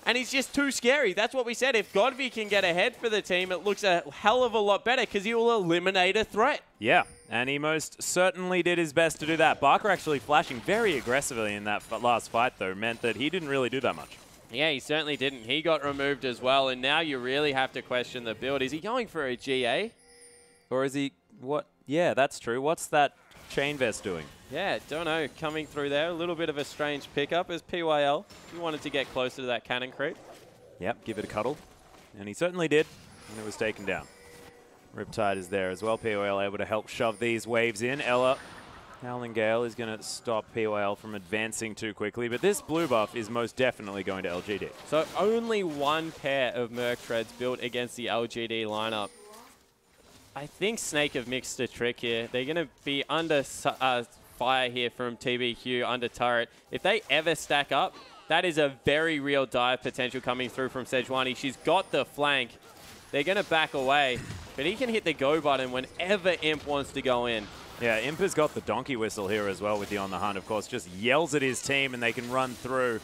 Speaker 1: And he's just too scary. That's what we said. If Godby can get ahead for the team, it looks a hell of a lot better because he will eliminate a threat.
Speaker 2: Yeah, and he most certainly did his best to do that. Barker actually flashing very aggressively in that last fight, though, meant that he didn't really do that much.
Speaker 1: Yeah, he certainly didn't. He got removed as well, and now you really have to question the build. Is he going for a GA?
Speaker 2: Or is he... what? Yeah, that's true. What's that Chain Vest doing?
Speaker 1: Yeah, don't know. Coming through there, a little bit of a strange pickup as PYL. He wanted to get closer to that cannon creep.
Speaker 2: Yep, give it a cuddle. And he certainly did, and it was taken down. Riptide is there as well. POL able to help shove these waves in. Ella, Howling Gale is going to stop POL from advancing too quickly, but this blue buff is most definitely going to LGD.
Speaker 1: So only one pair of Merc Treads built against the LGD lineup. I think Snake have mixed a trick here. They're going to be under fire here from TBQ, under turret. If they ever stack up, that is a very real dive potential coming through from Sejuani. She's got the flank. They're going to back away, but he can hit the go button whenever Imp wants to go in.
Speaker 2: Yeah, Imp has got the donkey whistle here as well with the On the Hunt, of course. Just yells at his team and they can run through.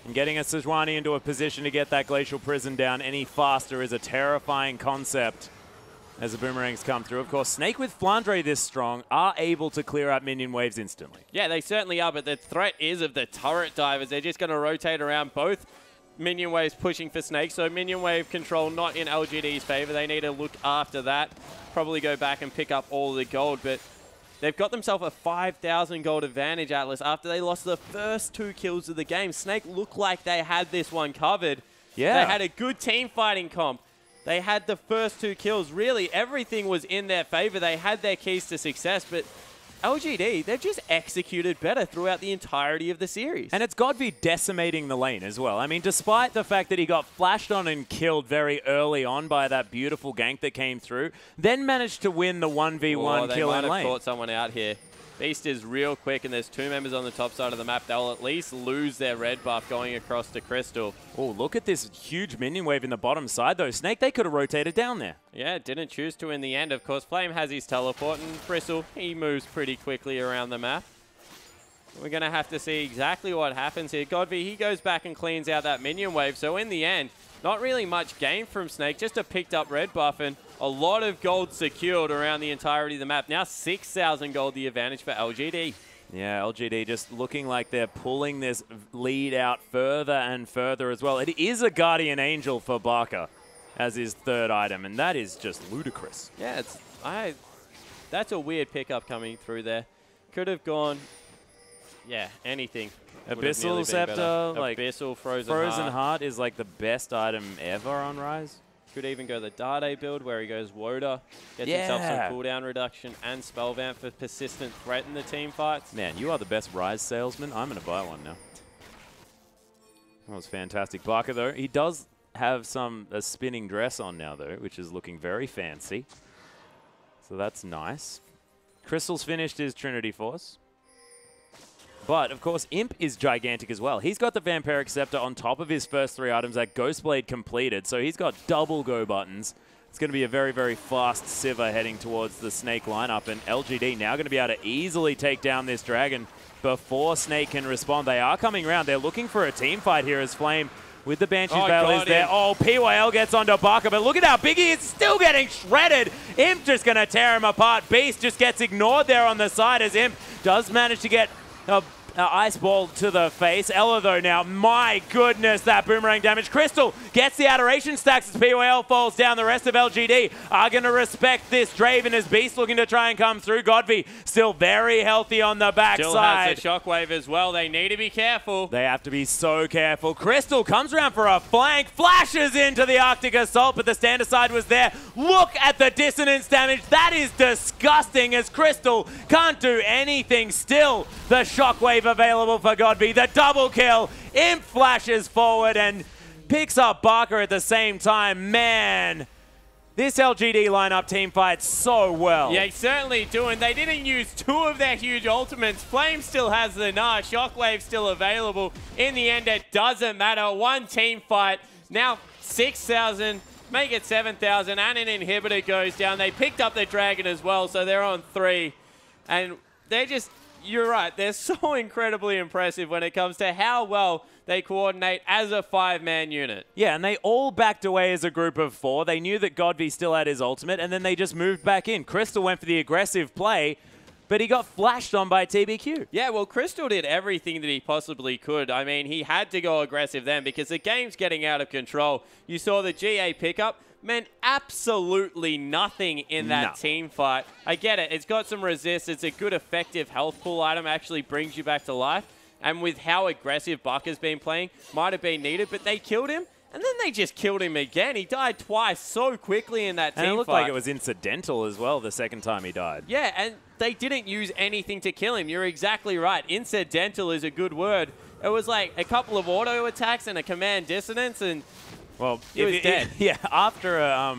Speaker 2: And getting a Sejuani into a position to get that Glacial Prison down any faster is a terrifying concept as the boomerangs come through. Of course, Snake with Flandre this strong are able to clear out minion waves instantly.
Speaker 1: Yeah, they certainly are, but the threat is of the turret divers. They're just going to rotate around both minion waves pushing for Snake, so minion wave control not in LGD's favor. They need to look after that, probably go back and pick up all the gold, but they've got themselves a 5,000 gold advantage, Atlas, after they lost the first 2 kills of the game. Snake looked like they had this one covered.
Speaker 2: Yeah.
Speaker 1: They had a good team fighting comp. They had the first 2 kills. Really, everything was in their favor. They had their keys to success, but LGD, they've just executed better throughout the entirety of the series.
Speaker 2: And it's Godby decimating the lane as well. I mean, despite the fact that he got flashed on and killed very early on by that beautiful gank that came through, then managed to win the 1v1 kill in lane.
Speaker 1: They might have caught someone out here. Beast is real quick, and there's 2 members on the top side of the map. They'll at least lose their red buff going across to Crystal.
Speaker 2: Oh, look at this huge minion wave in the bottom side, though. Snake, they could have rotated down there.
Speaker 1: Yeah, didn't choose to in the end. Of course, Flame has his teleport, and Bristle, he moves pretty quickly around the map. We're going to have to see exactly what happens here. Godby, he goes back and cleans out that minion wave. So in the end, not really much gain from Snake, just a picked up red buff and a lot of gold secured around the entirety of the map. Now 6,000 gold, the advantage for LGD.
Speaker 2: Yeah, LGD just looking like they're pulling this lead out further and further as well. It is a Guardian Angel for Barker as his 3rd item, and that is just ludicrous.
Speaker 1: Yeah, that's a weird pickup coming through there. Could have gone, yeah, anything.
Speaker 2: Abyssal Scepter, like
Speaker 1: Abyssal,
Speaker 2: Frozen Heart is like the best item ever on Rise.
Speaker 1: Could even go the Dade build where he goes Woda, gets himself some cooldown reduction and Spellvamp for persistent threat in the team fights.
Speaker 2: Man, you are the best Rise salesman. I'm going to buy one now. That was fantastic. Barker, though, he does have a spinning dress on now, though, which is looking very fancy. So that's nice. Crystal's finished his Trinity Force. But, of course, Imp is gigantic as well. He's got the Vampiric Scepter on top of his first 3 items that Ghostblade completed, so he's got double go buttons. It's going to be a very, very fast Sivir heading towards the Snake lineup, and LGD now going to be able to easily take down this Dragon before Snake can respond. They are coming around. They're looking for a team fight here as Flame with the Banshee's
Speaker 1: Oh,
Speaker 2: Veil is
Speaker 1: got
Speaker 2: there.
Speaker 1: him.
Speaker 2: Oh, PYL gets onto Barker, but look at how big he is. Still getting shredded. Imp just going to tear him apart. Beast just gets ignored there on the side as Imp does manage to get ice ball to the face. Ella, though, now, my goodness, that boomerang damage. Crystal gets the adoration stacks as PYL falls down. The rest of LGD are going to respect this. Draven as Beast looking to try and come through. Godby still very healthy on the backside.
Speaker 1: Still has the shockwave as well. They need to be careful.
Speaker 2: They have to be so careful. Crystal comes around for a flank, flashes into the Arctic Assault, but the stand aside was there. Look at the dissonance damage. That is disgusting as Crystal can't do anything. Still, the shockwave available for Godby. The double kill. Imp flashes forward and picks up Barker at the same time. Man, this LGD lineup team fights so well.
Speaker 1: Yeah, certainly do, and they didn't use 2 of their huge ultimates. Flame still has the Gnar. Shockwave still available. In the end, it doesn't matter. One team fight. Now 6,000. Make it 7,000, and an inhibitor goes down. They picked up the dragon as well, so they're on 3. And they're just... You're right. They're so incredibly impressive when it comes to how well they coordinate as a 5-man unit.
Speaker 2: Yeah, and they all backed away as a group of 4. They knew that Godby still had his ultimate, and then they just moved back in. Crystal went for the aggressive play, but he got flashed on by TBQ.
Speaker 1: Yeah, well, Crystal did everything that he possibly could. I mean, he had to go aggressive then because the game's getting out of control. You saw the GA pickup. Meant absolutely nothing in that team fight. I get it. It's got some resist. It's a good, effective health pool item. Actually brings you back to life. And with how aggressive Barker's been playing, might have been needed. But they killed him, and then they just killed him again. He died twice so quickly in that team fight.
Speaker 2: And it looked like it was incidental as well the second time he died.
Speaker 1: Yeah, and they didn't use anything to kill him. You're exactly right. Incidental is a good word. It was like a couple of auto attacks and a command dissonance, and...
Speaker 2: Well,
Speaker 1: he was dead.
Speaker 2: Yeah, after a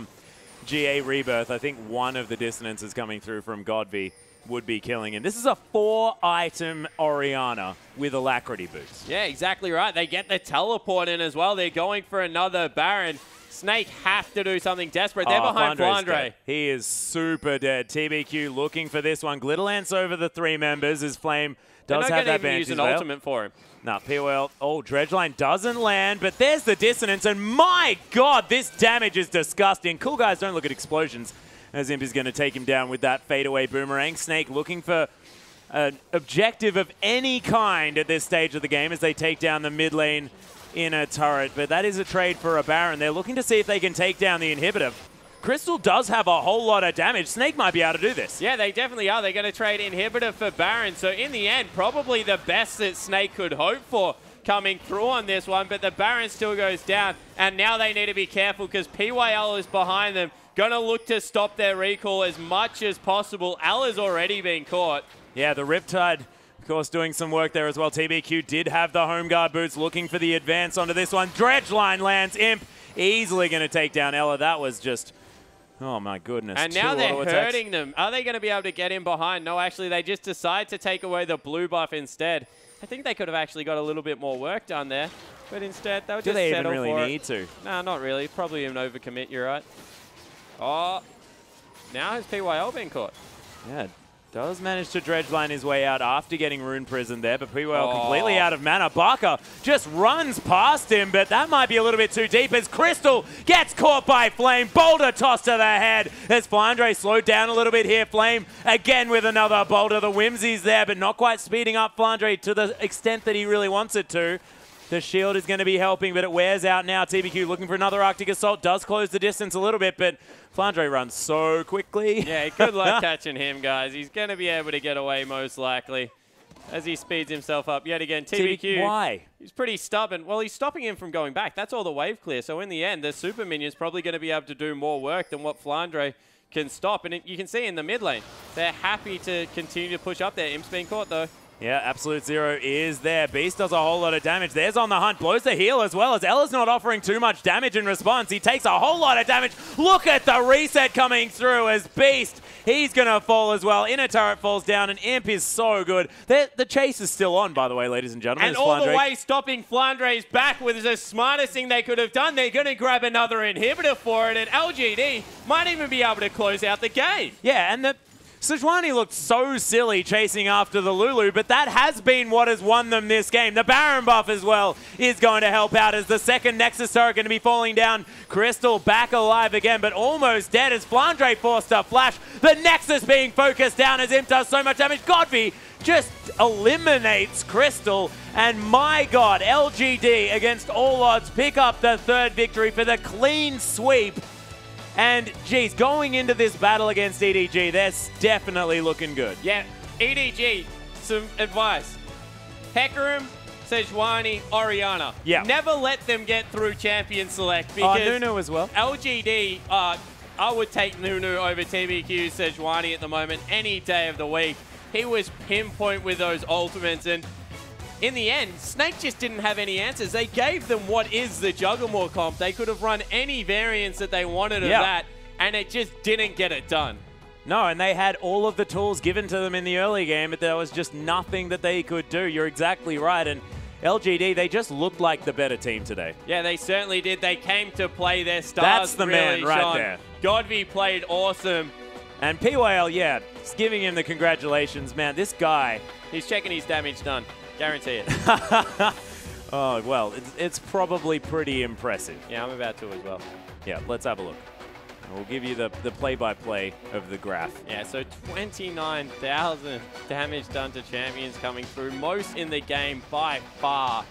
Speaker 2: GA rebirth, I think one of the dissonances coming through from Godby would be killing him. This is a 4-item Orianna with Alacrity boots.
Speaker 1: Yeah, exactly right. They get the teleport in as well. They're going for another Baron. Snake have to do something desperate. They're behind Flandre.
Speaker 2: He is super dead. TBQ looking for this one. Glitterlance over the 3 members as Flame does have that Banshee's Veil. They're not going to use an
Speaker 1: ultimate for him.
Speaker 2: No, POL. Oh, Dredgeline doesn't land, but there's the dissonance, and my God, this damage is disgusting. Cool guys don't look at explosions, as Imp is going to take him down with that fadeaway boomerang. Snake looking for an objective of any kind at this stage of the game as they take down the mid lane in a turret, but that is a trade for a Baron. They're looking to see if they can take down the inhibitor. Crystal does have a whole lot of damage. Snake might be able to do this.
Speaker 1: Yeah, they definitely are. They're going to trade Inhibitor for Baron. So in the end, probably the best that Snake could hope for coming through on this one. But the Baron still goes down. And now they need to be careful because PYL is behind them. Going to look to stop their recall as much as possible. Al has already been caught.
Speaker 2: Yeah, the Riptide, of course, doing some work there as well. TBQ did have the home guard boots looking for the advance onto this one. Dredgeline lands. Imp easily going to take down Ella. That was just... Oh, my goodness.
Speaker 1: And now they're hurting them. Are they going to be able to get in behind? No, actually, they just decide to take away the blue buff instead. I think they could have actually got a little bit more work done there. But instead, they would just settle for it.
Speaker 2: Do they even really need to?
Speaker 1: No, not really. Probably an overcommit, you're right. Oh, now has PYL been caught?
Speaker 2: Yeah, does manage to dredgeline his way out after getting Rune Prison there, but PYL completely out of mana. Barker just runs past him, but that might be a little bit too deep as Crystal gets caught by Flame. Boulder toss to the head as Flandre slowed down a little bit here. Flame again with another boulder. The whimsy's there, but not quite speeding up Flandre to the extent that he really wants it to. The shield is going to be helping, but it wears out now. TBQ looking for another Arctic Assault. Does close the distance a little bit, but Flandre runs so quickly.
Speaker 1: Yeah, good luck catching him, guys. He's going to be able to get away most likely as he speeds himself up yet again. TBQ.
Speaker 2: Why?
Speaker 1: He's pretty stubborn. Well, he's stopping him from going back. That's all the wave clear. So in the end, the super minion's probably going to be able to do more work than what Flandre can stop. And you can see in the mid lane, they're happy to continue to push up there. Imp's being caught, though.
Speaker 2: Yeah, Absolute Zero is there. Beast does a whole lot of damage. There's on the hunt. Blows the heal as well as Ella's not offering too much damage in response. He takes a whole lot of damage. Look at the reset coming through as Beast. He's going to fall as well. Inner turret falls down and Imp is so good. The chase is still on, by the way, ladies and gentlemen.
Speaker 1: And all the way stopping Flandre's back was the smartest thing they could have done. They're going to grab another inhibitor for it, and LGD might even be able to close out the game.
Speaker 2: Yeah, and the Sejuani looked so silly chasing after the Lulu, but that has been what has won them this game. The Baron buff as well is going to help out as the second Nexus turret going to be falling down. Crystal back alive again, but almost dead as Flandre forced to flash. The Nexus being focused down as Imp does so much damage. Godby just eliminates Crystal. And my God, LGD against all odds pick up the third victory for the clean sweep. And, geez, going into this battle against EDG, they're definitely looking good.
Speaker 1: Yeah, EDG, some advice. Hecarim, Sejuani, Orianna.
Speaker 2: Yeah.
Speaker 1: Never let them get through Champion Select because
Speaker 2: Nunu as well.
Speaker 1: LGD, I would take Nunu over TBQ Sejuani at the moment any day of the week. He was pinpoint with those ultimates, and in the end, Snake just didn't have any answers. They gave them what is the Juggernaut comp. They could have run any variants that they wanted of that, and it just didn't get it done.
Speaker 2: No, and they had all of the tools given to them in the early game, but there was just nothing that they could do. You're exactly right, and LGD, they just looked like the better team today.
Speaker 1: Yeah, they certainly did. They came to play their stars.
Speaker 2: That's the
Speaker 1: really
Speaker 2: man right
Speaker 1: shone.
Speaker 2: there.
Speaker 1: Godby played awesome.
Speaker 2: And PYL, yeah, just giving him the congratulations. Man, this guy...
Speaker 1: He's checking his damage done. Guarantee it.
Speaker 2: Oh, well, it's probably pretty impressive.
Speaker 1: Yeah, I'm about to as well.
Speaker 2: Yeah, let's have a look. We'll give you the play-by-play of the graph.
Speaker 1: Yeah, so 29,000 damage done to champions coming through. Most in the game by far.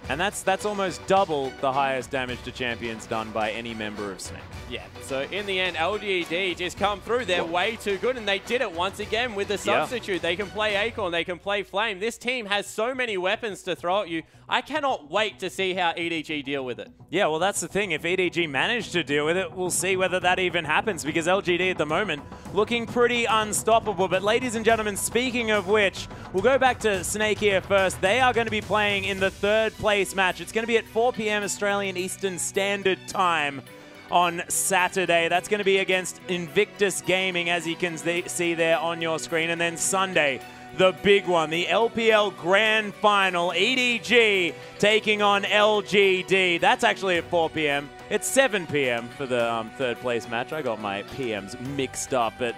Speaker 2: And that's almost double the highest damage to champions done by any member of Snake.
Speaker 1: Yeah, so in the end, LGD just come through. They're way too good, and they did it once again with the substitute. They can play Acorn, they can play Flame. This team has so many weapons to throw at you. I cannot wait to see how EDG deal with it.
Speaker 2: Yeah, well, that's the thing. If EDG manage to deal with it, we'll see whether that even happens, because LGD at the moment looking pretty unstoppable. But ladies and gentlemen, speaking of which, we'll go back to Snake here first. They are going to be playing in the third place match. It's going to be at 4 p.m. Australian Eastern Standard Time on Saturday. That's going to be against Invictus Gaming, as you can see there on your screen. And then Sunday, the big one, the LPL Grand Final, EDG taking on LGD. That's actually at 4 p.m. It's 7 p.m. for the third place match. I got my PMs mixed up, but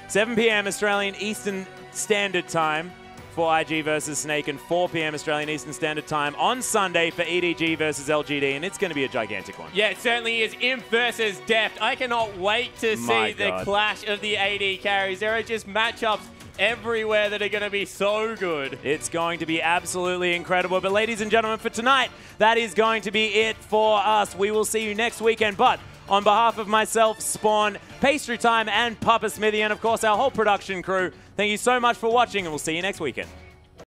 Speaker 2: 7 p.m. Australian Eastern Standard Time for IG versus Snake, and 4 p.m. Australian Eastern Standard Time on Sunday for EDG versus LGD, and it's going to be a gigantic one.
Speaker 1: Yeah, it certainly is. Imp versus Deft. I cannot wait to see the clash of the AD carries. There are just matchups everywhere that are going to be so good.
Speaker 2: It's going to be absolutely incredible. But ladies and gentlemen, for tonight, that is going to be it for us. We will see you next weekend, but on behalf of myself, Spawn, Pastry Time, and Papa Smithy, and of course our whole production crew, thank you so much for watching, and we'll see you next weekend.